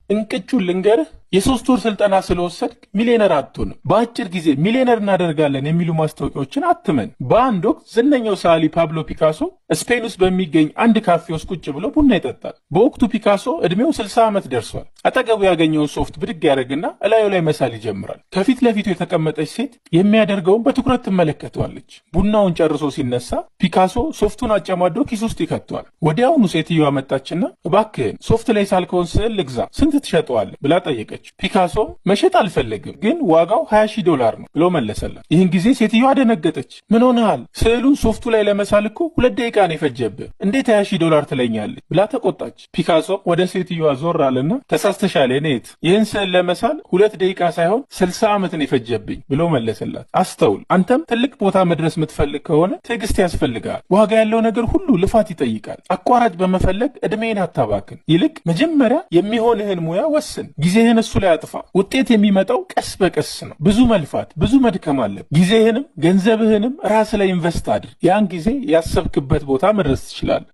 እንቅጩን ልንገርህ የሶስት ወር ስልጠና ስለወሰድክ ሚሊዮነር አትሆንም። በአጭር ጊዜ ሚሊዮነር እናደርጋለን የሚሉ ማስታወቂያዎችን አትመን። በአንድ ወቅት ዝነኛው ሰዓሊ ፓብሎ ፒካሶ ስፔን ውስጥ በሚገኝ አንድ ካፌ ውስጥ ቁጭ ብሎ ቡና ይጠጣል። በወቅቱ ፒካሶ እድሜው 60 ዓመት ደርሷል። አጠገቡ ያገኘውን ሶፍት ብድግ ያደርግና እላዩ ላይ መሳል ይጀምራል። ከፊት ለፊቱ የተቀመጠች ሴት የሚያደርገውን በትኩረት ትመለከተዋለች። ቡናውን ጨርሶ ሲነሳ ፒካሶ ሶፍቱን አጨማዶ ኪስ ውስጥ ይከተዋል። ወዲያውኑ ሴትዮዋ መጣችና እባክህን ሶፍት ላይ ሳልከውን ስዕል ልግዛ፣ ስንት ትሸጠዋለህ ብላ ጠየቀች። ፒካሶ መሸጥ አልፈልግም ግን ዋጋው $20,000 ነው ብሎ መለሰላት። ይህን ጊዜ ሴትዮዋ ደነገጠች። ምን ሆነሃል? ስዕሉን ሶፍቱ ላይ ለመሳል እኮ 2 ደቂቃ ነው የፈጀብህ፣ እንዴት $20,000 ትለኛለች ብላ ተቆጣች። ፒካሶ ወደ ሴትዮዋ ዞር አለና ተሳስተሻል የኔት፣ ይህን ስዕል ለመሳል 2 ደቂቃ ሳይሆን 60 ዓመት ነው የፈጀብኝ ብሎ መለሰላት። አስተውል፣ አንተም ትልቅ ቦታ መድረስ የምትፈልግ ከሆነ ትዕግስት ያስፈልጋል። ዋጋ ያለው ነገር ሁሉ ልፋት ይጠይቃል። አቋራጭ በመፈለግ እድሜን አታባክን። ይልቅ መጀመሪያ የሚሆንህን ሙያ ወስን። ጊዜህን እሱ ላይ አጥፋ። ውጤት የሚመጣው ቀስ በቀስ ነው። ብዙ መልፋት፣ ብዙ መድከም አለ። ጊዜህንም ገንዘብህንም ራስ ላይ ኢንቨስት አድርግ። ያን ጊዜ ያሰብክበት ቦታ መድረስ ትችላለህ።